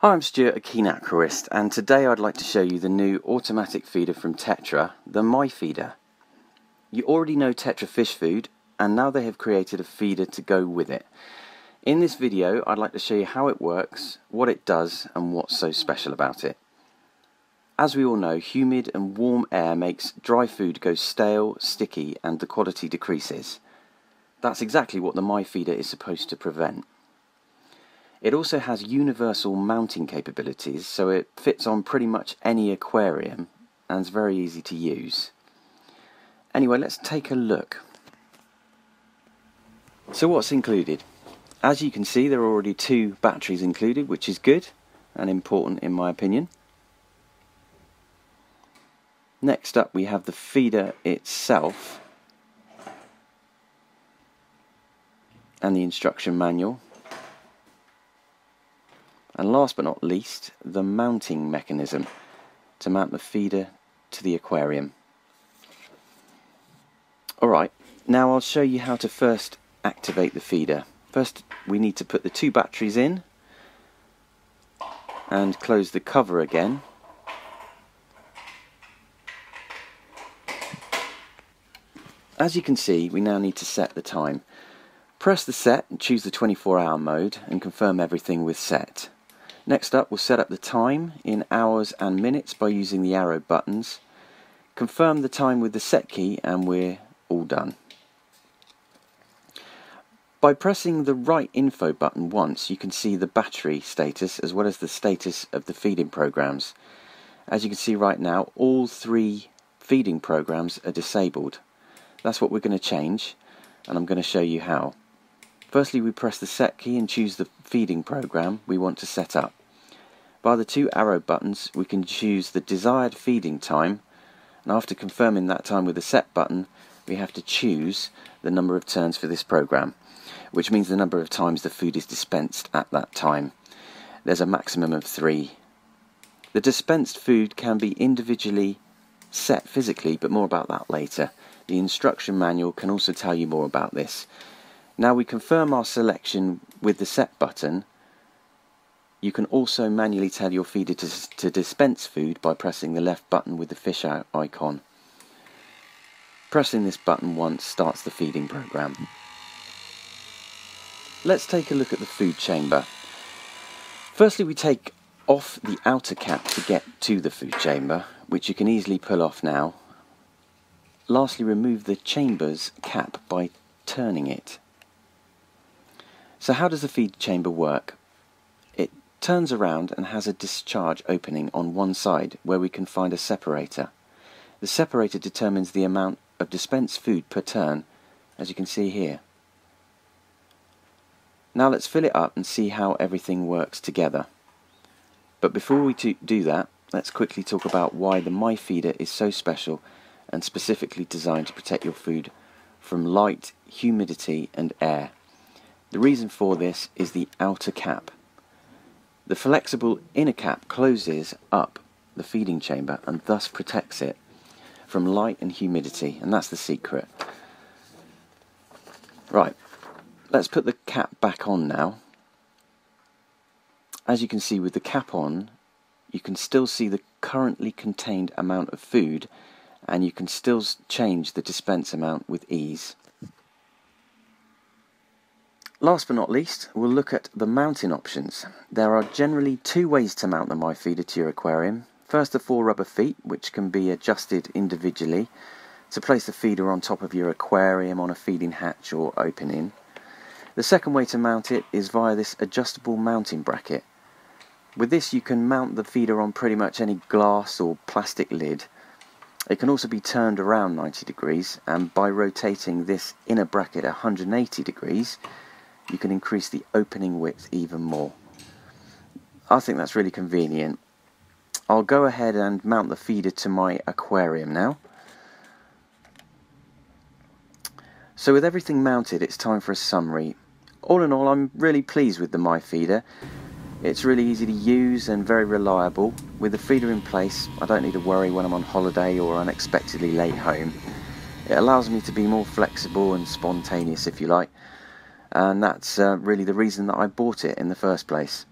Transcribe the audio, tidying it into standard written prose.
Hi, I'm Stuart, a keen aquarist, and today I'd like to show you the new automatic feeder from Tetra, the myFeeder. You already know Tetra fish food, and now they have created a feeder to go with it. In this video, I'd like to show you how it works, what it does, and what's so special about it. As we all know, humid and warm air makes dry food go stale, sticky, and the quality decreases. That's exactly what the myFeeder is supposed to prevent. It also has universal mounting capabilities, so it fits on pretty much any aquarium and is very easy to use. Anyway, let's take a look. So what's included? As you can see, there are already 2 batteries included, which is good and important in my opinion. Next up we have the feeder itself and the instruction manual. And last but not least, the mounting mechanism to mount the feeder to the aquarium. Alright, now I'll show you how to first activate the feeder. First we need to put the 2 batteries in and close the cover again. As you can see, we now need to set the time. Press the set and choose the 24-hour mode and confirm everything with set. Next up, we'll set up the time in hours and minutes by using the arrow buttons. Confirm the time with the set key and we're all done. By pressing the right info button once, you can see the battery status as well as the status of the feeding programs. As you can see right now, all 3 feeding programs are disabled. That's what we're going to change, and I'm going to show you how. Firstly, we press the set key and choose the feeding program we want to set up. By the 2 arrow buttons, we can choose the desired feeding time, and after confirming that time with the set button, we have to choose the number of turns for this program, which means the number of times the food is dispensed at that time. There's a maximum of 3. The dispensed food can be individually set physically, but more about that later. The instruction manual can also tell you more about this. Now we confirm our selection with the set button. You can also manually tell your feeder to dispense food by pressing the left button with the fish icon. Pressing this button once starts the feeding program. Let's take a look at the food chamber. Firstly, we take off the outer cap to get to the food chamber, which you can easily pull off now. Lastly, remove the chamber's cap by turning it. So how does the feed chamber work? It turns around and has a discharge opening on one side where we can find a separator. The separator determines the amount of dispensed food per turn, as you can see here. Now let's fill it up and see how everything works together. But before we do that, let's quickly talk about why the myFeeder is so special and specifically designed to protect your food from light, humidity and air. The reason for this is the outer cap. The flexible inner cap closes up the feeding chamber and thus protects it from light and humidity, and that's the secret. Right, let's put the cap back on now. As you can see, with the cap on, you can still see the currently contained amount of food, and you can still change the dispense amount with ease. Last but not least, we'll look at the mounting options. There are generally 2 ways to mount the myFeeder to your aquarium. First, the 4 rubber feet, which can be adjusted individually to place the feeder on top of your aquarium on a feeding hatch or opening. The second way to mount it is via this adjustable mounting bracket. With this you can mount the feeder on pretty much any glass or plastic lid. It can also be turned around 90 degrees, and by rotating this inner bracket 180 degrees, you can increase the opening width even more. I think that's really convenient. I'll go ahead and mount the feeder to my aquarium now. So with everything mounted, it's time for a summary. All in all, I'm really pleased with the myFeeder. It's really easy to use and very reliable. With the feeder in place, I don't need to worry when I'm on holiday or unexpectedly late home. It allows me to be more flexible and spontaneous, if you like, and that's really the reason that I bought it in the first place.